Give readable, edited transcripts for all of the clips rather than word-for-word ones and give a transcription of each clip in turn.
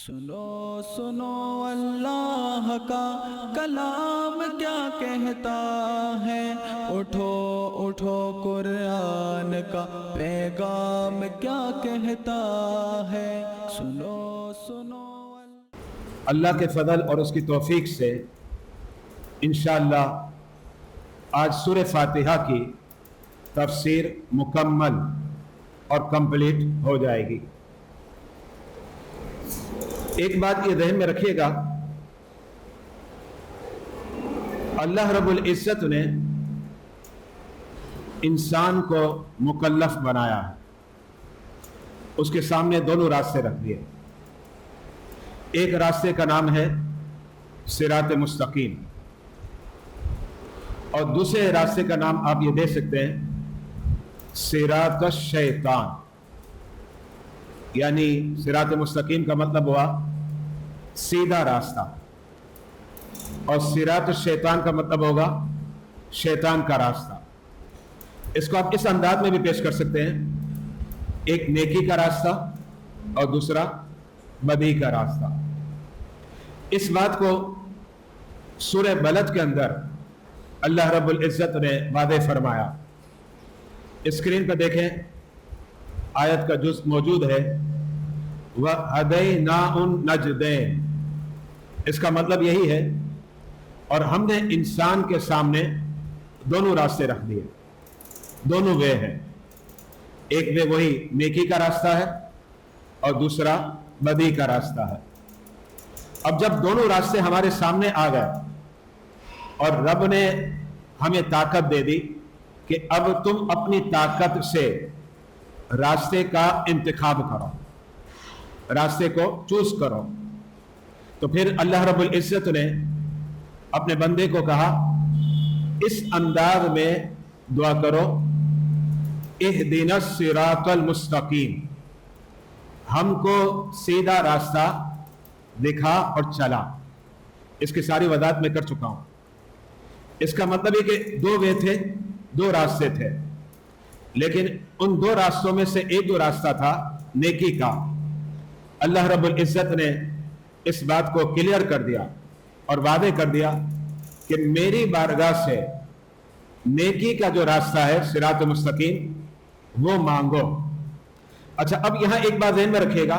سنو سنو اللہ کا کلام کیا کہتا ہے، اٹھو اٹھو قرآن کا پیغام کیا کہتا ہے، سنو سنو اللہ کے فضل اور اس کی توفیق سے انشاءاللہ آج سورہ فاتحہ کی تفسیر مکمل اور کمپلیٹ ہو جائے گی۔ ایک بات یہ ذہن میں رکھیے گا، اللہ رب العزت نے انسان کو مکلف بنایا ہے، اس کے سامنے دونوں راستے رکھ دیے۔ ایک راستے کا نام ہے صراط مستقیم، اور دوسرے راستے کا نام آپ یہ دے سکتے ہیں صراط الشیطان، یعنی صراط مستقیم کا مطلب ہوا سیدھا راستہ، اور صراط الشیطان کا مطلب ہوگا شیطان کا راستہ۔ اس کو آپ اس انداز میں بھی پیش کر سکتے ہیں، ایک نیکی کا راستہ اور دوسرا بدی کا راستہ۔ اس بات کو سورہ بلد کے اندر اللہ رب العزت نے واضح فرمایا۔ اسکرین پہ دیکھیں، آیت کا جزء موجود ہے، وَهَدَيْنَاهُ النَّجْدَيْنِ۔ اس کا مطلب یہی ہے، اور ہم نے انسان کے سامنے دونوں راستے رکھ دیے، دونوں وے ہیں۔ ایک وے وہی نیکی کا راستہ ہے اور دوسرا بدی کا راستہ ہے۔ اب جب دونوں راستے ہمارے سامنے آ گئے اور رب نے ہمیں طاقت دے دی کہ اب تم اپنی طاقت سے راستے کا انتخاب کرو، راستے کو چوز کرو، تو پھر اللہ رب العزت نے اپنے بندے کو کہا اس انداز میں دعا کرو، اہدنا الصراط المستقیم، ہم کو سیدھا راستہ دکھا اور چلا۔ اس کی ساری وضاحت میں کر چکا ہوں۔ اس کا مطلب ہے کہ دو وے تھے، دو راستے تھے، لیکن ان دو راستوں میں سے ایک جو راستہ تھا نیکی کا، اللہ رب العزت نے اس بات کو کلیئر کر دیا اور وعدے کر دیا کہ میری بارگاہ سے نیکی کا جو راستہ ہے صراط مستقیم وہ مانگو۔ اچھا، اب یہاں ایک بات ذہن میں رکھیے گا،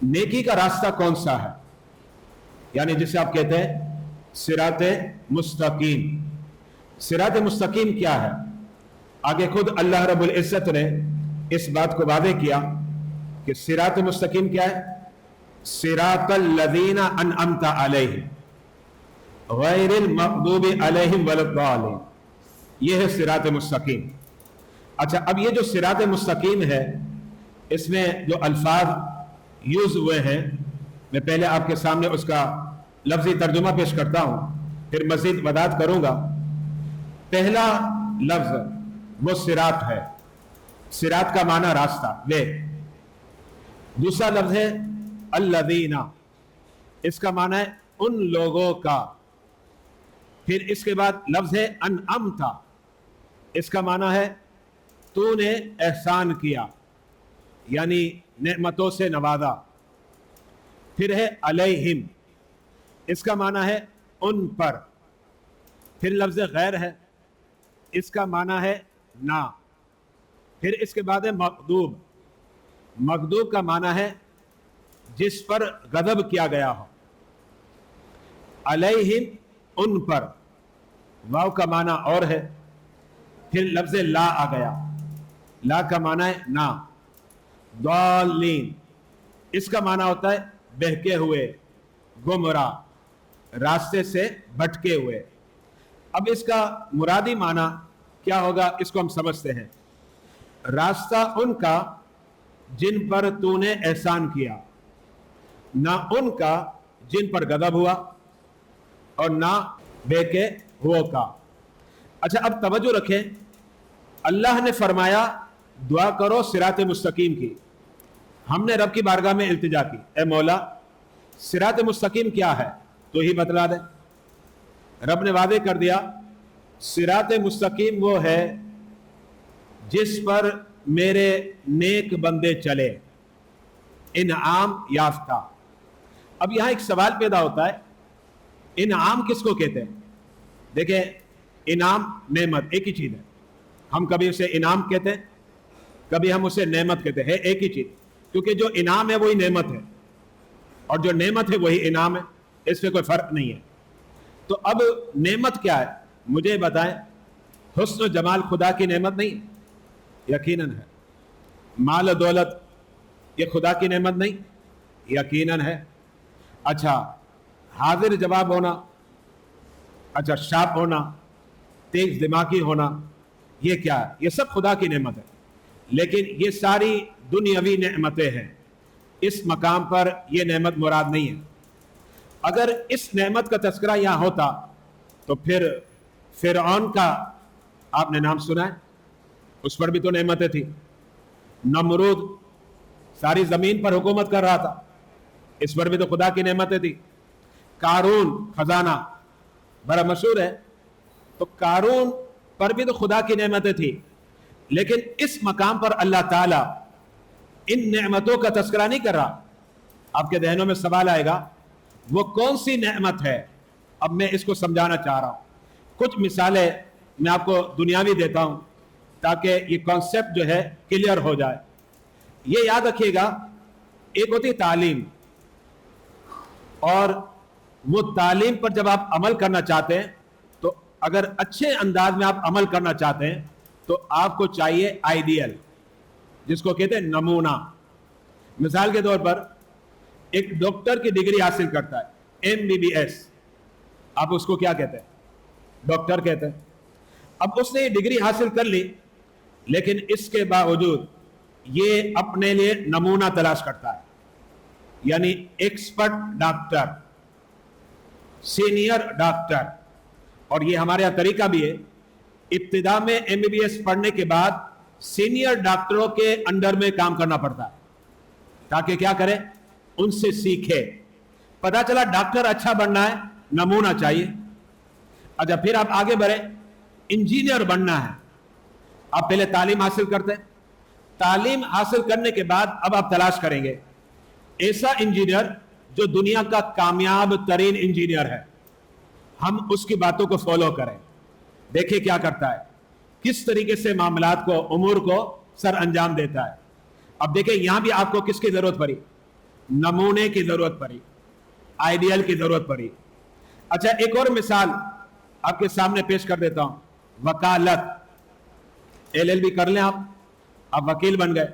نیکی کا راستہ کون سا ہے، یعنی جسے آپ کہتے ہیں صراط مستقیم۔ صراط مستقیم کیا ہے؟ آگے خود اللہ رب العزت نے اس بات کو واضح کیا کہ صراط مستقیم کیا ہے؟ صراط الذین انعمت علیہم غیر المغضوب علیہم ولا الضالین، یہ ہے صراط مستقیم۔ اچھا، اب یہ جو صراط مستقیم ہے، اس میں جو الفاظ یوز ہوئے ہیں، میں پہلے آپ کے سامنے اس کا لفظی ترجمہ پیش کرتا ہوں، پھر مزید وضاحت کروں گا۔ پہلا لفظ وہ صراط ہے، صراط کا معنی راستہ، وے۔ دوسرا لفظ ہے الذین، اس کا معنی ہے ان لوگوں کا۔ پھر اس کے بعد لفظ ہے انعمت، اس کا معنی ہے تو نے احسان کیا، یعنی نعمتوں سے نوازا۔ پھر ہے علیہم، اس کا معنی ہے ان پر۔ پھر لفظ غیر ہے، اس کا معنی ہے نہ۔ پھر اس کے بعد ہے مغضوب، مغضوب کا معنی ہے جس پر غضب کیا گیا ہو۔ علیہم، ان پر، واو کا معنی اور ہے۔ پھر لفظ لا آ گیا، لا کا معنی ہے نہ۔ ضالین، اس کا معنی ہوتا ہے بہکے ہوئے، گمراہ، راستے سے بھٹکے ہوئے۔ اب اس کا مرادی معنی کیا ہوگا، اس کو ہم سمجھتے ہیں۔ راستہ ان کا جن پر تو نے احسان کیا، نہ ان کا جن پر غضب ہوا، اور نہ بہکے ہوئے کا۔ اچھا، اب توجہ رکھیں، اللہ نے فرمایا دعا کرو صراط مستقیم کی۔ ہم نے رب کی بارگاہ میں التجا کی، اے مولا صراط مستقیم کیا ہے تو ہی بتلا دے۔ رب نے وعدے کر دیا صراط مستقیم وہ ہے جس پر میرے نیک بندے چلے، انعام یافتہ، اب یہاں ایک سوال پیدا ہوتا ہے، انعام کس کو کہتے ہیں؟ دیکھیں، انعام نعمت ایک ہی چیز ہے. ہم کبھی اسے انعام کہتے ہیں، کبھی ہم اسے نعمت کہتے ہیں، ایک ہی چیز. کیونکہ جو انعام ہے وہی نعمت ہے، اور جو نعمت ہے وہی انعام ہے، اس میں کوئی فرق نہیں ہے. تو اب نعمت کیا ہے مجھے بتائیں. حسن و جمال خدا کی نعمت نہیں ہے؟ یقیناً ہے. مال و دولت یہ خدا کی نعمت نہیں؟ یقیناً ہے. اچھا، حاضر جواب ہونا، اچھا شارپ ہونا، تیز دماغی ہونا، یہ کیا ہے؟ یہ سب خدا کی نعمت ہے. لیکن یہ ساری دنیاوی نعمتیں ہیں، اس مقام پر یہ نعمت مراد نہیں ہے. اگر اس نعمت کا تذکرہ یہاں ہوتا تو پھر فرعون کا آپ نے نام سنا ہے، اس پر بھی تو نعمتیں تھیں. نمرود ساری زمین پر حکومت کر رہا تھا، اس پر بھی تو خدا کی نعمتیں تھیں. قارون خزانہ بڑا مشہور ہے، تو قارون پر بھی تو خدا کی نعمتیں تھیں. لیکن اس مقام پر اللہ تعالیٰ ان نعمتوں کا تذکرہ نہیں کر رہا. آپ کے ذہنوں میں سوال آئے گا وہ کون سی نعمت ہے؟ اب میں اس کو سمجھانا چاہ رہا ہوں. کچھ مثالیں میں آپ کو دنیاوی دیتا ہوں تاکہ یہ کانسیپٹ جو ہے کلیئر ہو جائے. یہ یاد رکھیے گا، ایک ہوتی تعلیم، اور وہ تعلیم پر جب آپ عمل کرنا چاہتے ہیں تو اگر اچھے انداز میں آپ عمل کرنا چاہتے ہیں تو آپ کو چاہیے آئیڈیل، جس کو کہتے ہیں نمونہ. مثال کے طور پر ایک ڈاکٹر کی ڈگری حاصل کرتا ہے، MBBS، آپ اس کو کیا کہتے ہیں؟ ڈاکٹر کہتے ہیں. اب اس نے یہ ڈگری حاصل کر لی، لیکن اس کے باوجود یہ اپنے لیے نمونہ تلاش کرتا ہے، یعنی ایکسپرٹ ڈاکٹر، سینئر ڈاکٹر. اور یہ ہمارے یہاں طریقہ بھی ہے، ابتدا میں MBBS پڑھنے کے بعد سینئر ڈاکٹروں کے انڈر میں کام کرنا پڑتا ہے تاکہ کیا کرے؟ ان سے سیکھے. پتا چلا ڈاکٹر اچھا بننا ہے، نمونہ چاہیے. اچھا، پھر آپ آگے بڑھے، انجینئر بننا ہے. آپ پہلے تعلیم حاصل کرتے ہیں، تعلیم حاصل کرنے کے بعد اب آپ تلاش کریں گے ایسا انجینئر جو دنیا کا کامیاب ترین انجینئر ہے، ہم اس کی باتوں کو فالو کریں، دیکھیں کیا کرتا ہے، کس طریقے سے معاملات کو، امور کو سر انجام دیتا ہے. اب دیکھیں یہاں بھی آپ کو کس کی ضرورت پڑی؟ نمونے کی ضرورت پڑی، آئیڈیل کی ضرورت پڑی. اچھا، ایک اور مثال آپ کے سامنے پیش کر دیتا ہوں. وکالت، LLB کر لیں آپ وکیل بن گئے.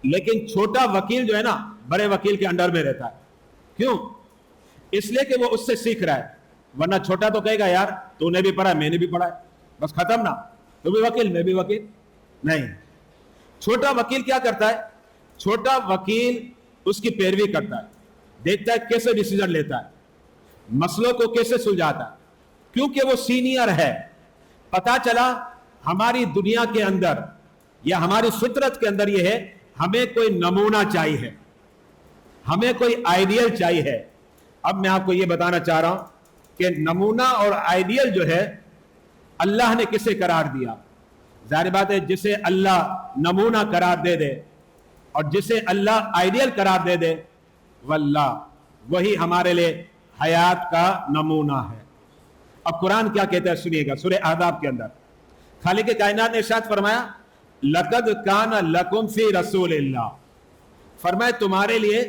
لیکن چھوٹا وکیل جو ہے نا بڑے وکیل کے انڈر میں رہتا ہے. کیوں؟ اس لیے کہ وہ اس سے سیکھ رہا ہے. ورنہ چھوٹا تو کہے گا یار تو نے بھی پڑھا میں نے بھی پڑھا ہے، بس ختم نا، تو بھی وکیل میں بھی وکیل. نہیں، چھوٹا وکیل کیا کرتا ہے؟ چھوٹا وکیل اس کی پیروی کرتا ہے، دیکھتا ہے کیسے ڈیسیجن لیتا ہے، مسئلوں کو کیسے سلجھاتا ہے. کیونکہ وہ سینئر ہے. پتا چلا ہماری دنیا کے اندر یا ہماری فطرت کے اندر یہ ہے، ہمیں کوئی نمونہ چاہیے، ہمیں کوئی آئیڈیل چاہیے. اب میں آپ کو یہ بتانا چاہ رہا ہوں کہ نمونہ اور آئیڈیل جو ہے اللہ نے کسے قرار دیا؟ ظاہر بات ہے جسے اللہ نمونہ قرار دے دے اور جسے اللہ آئیڈیل قرار دے دے، واللہ وہی ہمارے لیے حیات کا نمونہ ہے. اب قرآن کیا کہتا ہے سنیے گا. سورہ احزاب کے اندر خالق کائنات نے ارشاد فرمایا، لقد کان لکم فی رسول اللہ، فرمائے تمہارے لیے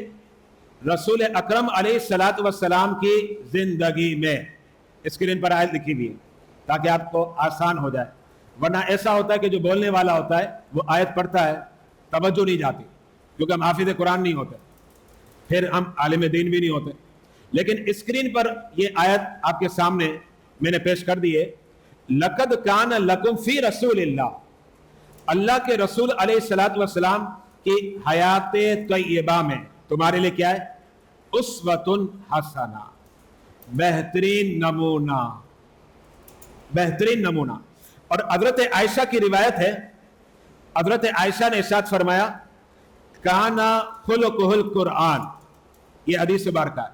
رسول اکرم علیہ الصلوۃ والسلام کی زندگی میں. اسکرین پر آیت لکھی ہوئی ہے تاکہ آپ کو آسان ہو جائے. ورنہ ایسا ہوتا ہے کہ جو بولنے والا ہوتا ہے وہ آیت پڑھتا ہے، توجہ نہیں جاتی، کیونکہ ہم حافظ قرآن نہیں ہوتے، پھر ہم عالم دین بھی نہیں ہوتے. لیکن اسکرین پر یہ آیت آپ کے سامنے میں نے پیش کر دی ہے. لقد کان لکم فی رسول اللہ، اللہ کے رسول علیہ الصلوۃ والسلام کی حیات طیبہ میں تمہارے لیے کیا ہے؟ اسوۃ حسنہ، بہترین نمونہ، بہترین نمونہ. اور حضرت عائشہ کی روایت ہے، حضرت عائشہ نے ارشاد فرمایا، کانا خلقہ القرآن. یہ حدیث مبارکہ ہے.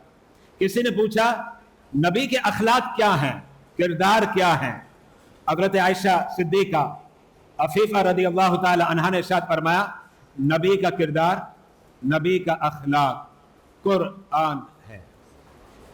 کسی نے پوچھا نبی کے اخلاق کیا ہیں، کردار کیا ہیں؟ حضرت عائشہ صدیقہ عفیفہ رضی اللہ تعالی عنہا نے ارشاد فرمایا، نبی کا کردار، نبی کا اخلاق قرآن ہے.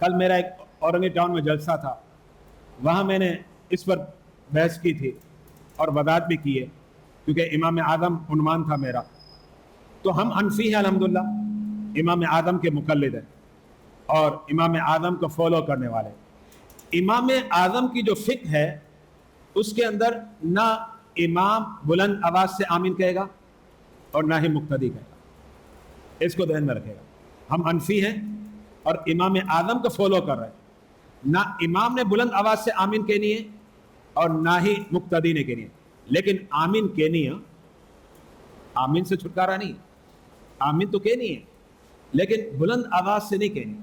کل میرا ایک اورنگی ٹاؤن میں جلسہ تھا، وہاں میں نے اس پر بحث کی تھی اور وضاحت بھی کی ہے، کیونکہ امام اعظم عنوان تھا میرا۔ تو ہم حنفی ہیں الحمدللہ، امام اعظم کے مقلد ہیں اور امام اعظم کو فالو کرنے والے۔ امام اعظم کی جو فقہ ہے اس کے اندر نہ امام بلند آواز سے آمین کہے گا اور نہ ہی مقتدی کہے گا، اس کو ذہن میں رکھے گا۔ ہم حنفی ہیں اور امام اعظم کو فالو کر رہے ہیں، نہ امام نے بلند آواز سے آمین کہنی ہے اور نہ ہی مقتدی نے کہنی ہے، لیکن آمین کہنی ہے، آمین سے چھٹکارا نہیں، آمین تو کہنی ہے لیکن بلند آواز سے نہیں کہنی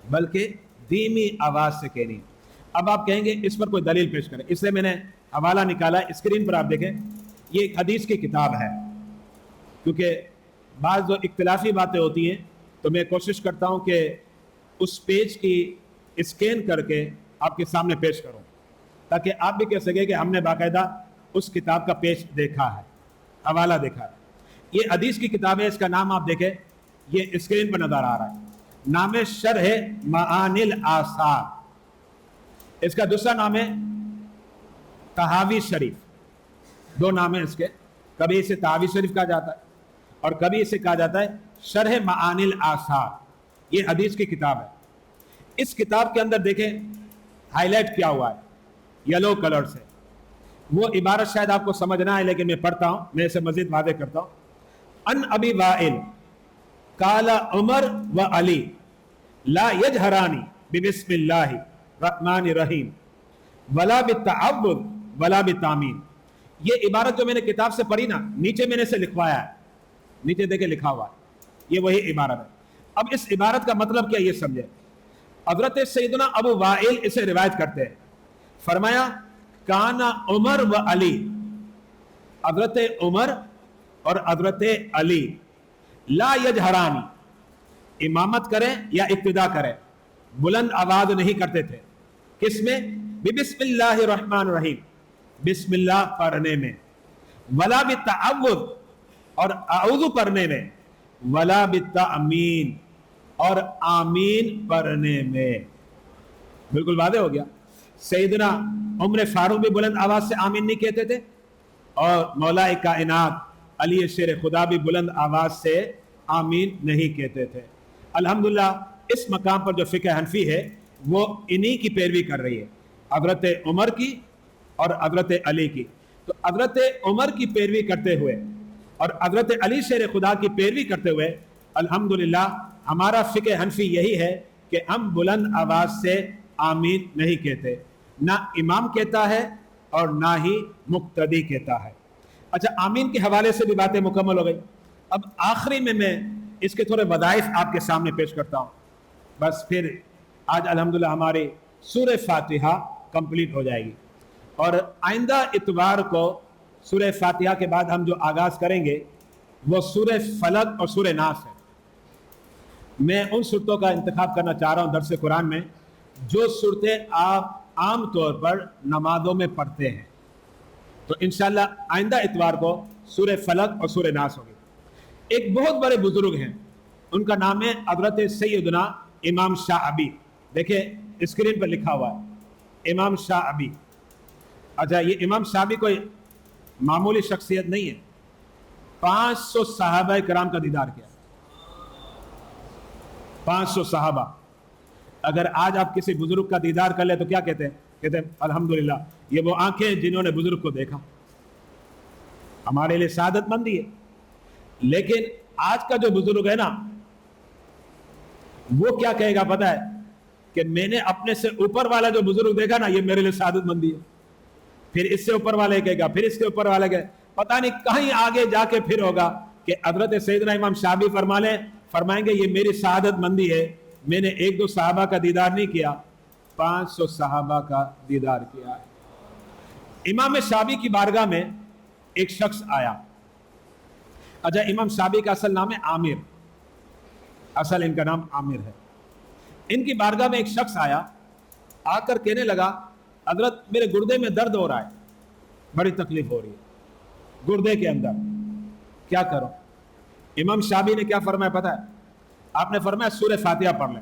بلکہ دھیمی آواز سے کہنی ہے۔ اب آپ کہیں گے اس پر کوئی دلیل پیش کریں، اس لیے میں نے حوالہ نکالا، اسکرین پر آپ دیکھیں، یہ ایک حدیث کی کتاب ہے، کیونکہ بعض جو اختلافی باتیں ہوتی ہیں تو میں کوشش کرتا ہوں کہ اس پیج کی اسکین کر کے آپ کے سامنے پیش کروں تاکہ آپ بھی کہہ سکیں کہ ہم نے باقاعدہ اس کتاب کا پیج دیکھا ہے، حوالہ دیکھا ہے۔ یہ حدیث کی کتاب ہے، اس کا نام آپ دیکھیں، یہ اسکرین پر نظر آ رہا ہے، نام ہے شرح معانی الآثار، اس کا دوسرا نام ہے تحاوی شریف، دو نام ہیں اس کے، کبھی اسے تحاوی شریف کہا جاتا ہے اور کبھی اسے کہا جاتا ہے شرح معانی الآثار۔ یہ حدیث کی کتاب ہے، اس کتاب کے اندر دیکھیں ہائی لائٹ کیا ہوا ہے یلو کلر سے، وہ عبارت شاید آپ کو سمجھ نہ آئے لیکن میں پڑھتا ہوں، میں اسے مزید واضح کرتا ہوں۔ ان ابی وائل قال عمر و علی لا یجہرانی ببسم اللہ الرحمن الرحیم ولا بالتعوذ ولا بالتامین۔ یہ عبارت جو میں نے کتاب سے پڑھی نا، نیچے میں نے اسے لکھوایا ہے، نیچے دیکھیں لکھا ہوا ہے، یہ وہی عبارت ہے۔ اب اس عبارت کا مطلب کیا یہ سمجھے۔ حضرت سیدنا ابو وائل اسے روایت کرتے ہیں، فرمایا کانا عمر و علی، حضرت عمر اور حضرت علی لا یجہرانی، امامت کریں یا اقتدا کریں، بلند آواز نہیں کرتے تھے، کس میں؟ بسم اللہ الرحمن الرحیم، بسم اللہ پڑھنے میں، ولا بالتعوذ اور اعوذ پڑھنے میں، ولا بالتامین اور آمین پڑھنے میں۔ بالکل واضح ہو گیا۔ سیدنا عمر فاروق بھی بلند آواز سے آمین نہیں کہتے تھے اور مولا کائنات علی شیر خدا بھی بلند آواز سے آمین نہیں کہتے تھے۔ الحمدللہ اس مقام پر جو فقہ حنفی ہے وہ انہی کی پیروی کر رہی ہے، حضرت عمر کی اور حضرت علی کی۔ تو حضرت عمر کی پیروی کرتے ہوئے اور حضرت علی شیر خدا کی پیروی کرتے ہوئے الحمدللہ ہمارا فقہ حنفی یہی ہے کہ ہم بلند آواز سے آمین نہیں کہتے، نہ امام کہتا ہے اور نہ ہی مقتدی کہتا ہے۔ اچھا، آمین کے حوالے سے بھی باتیں مکمل ہو گئی۔ اب آخری میں اس کے تھوڑے وظائف آپ کے سامنے پیش کرتا ہوں، بس پھر آج الحمدللہ ہماری سورہ فاتحہ کمپلیٹ ہو جائے گی، اور آئندہ اتوار کو سورہ فاتحہ کے بعد ہم جو آغاز کریں گے وہ سورہ فلق اور سورہ ناس ہے۔ میں ان صورتوں کا انتخاب کرنا چاہ رہا ہوں درس قرآن میں جو صورتیں آپ عام طور پر نمازوں میں پڑھتے ہیں، تو انشاءاللہ آئندہ اتوار کو سورہ فلق اور سورہ ناس ہوگی۔ ایک بہت بڑے بزرگ ہیں، ان کا نام ہے حضرت سیدنا امام شعبی، دیکھیں اسکرین پر لکھا ہوا ہے امام شعبی۔ اچھا، یہ امام شعبی کوئی معمولی شخصیت نہیں ہے، 500 صحابہ کرام کا دیدار کیا، 500 صحابہ۔ اگر آج آپ کسی بزرگ کا دیدار کر لیں تو کیا کہتے ہیں؟ کہتے ہیں الحمدللہ یہ وہ آنکھیں جنہوں نے بزرگ کو دیکھا، ہمارے لیے سعادت مندی ہے۔ لیکن آج کا جو بزرگ ہے نا وہ کیا کہے گا پتہ ہے؟ کہ میں نے اپنے سے اوپر والا جو بزرگ دیکھا نا یہ میرے لیے سعادت مندی ہے، پھر اس سے اوپر والے کہے گا، پھر اس کے اوپر والے کہے، پتہ نہیں کہیں آگے جا کے پھر ہوگا کہ حضرت سیدنا امام شعبی فرمائیں گے یہ میری سعادت مندی ہے، میں نے 1-2 صحابہ کا دیدار نہیں کیا، 500 صحابہ کا دیدار کیا ہے۔ امام شعبی کی بارگاہ میں ایک شخص آیا۔ اچھا، امام شعبی کا اصل نام ہے عامر، اصل ان کا نام عامر ہے۔ ان کی بارگاہ میں ایک شخص آیا، آ کر کہنے لگا حضرت میرے گردے میں درد ہو رہا ہے، بڑی تکلیف ہو رہی ہے گردے کے اندر، کیا کروں؟ امام شعبی نے کیا فرمایا پتہ ہے؟ آپ نے فرمایا سورہ فاتحہ پڑھ لیں۔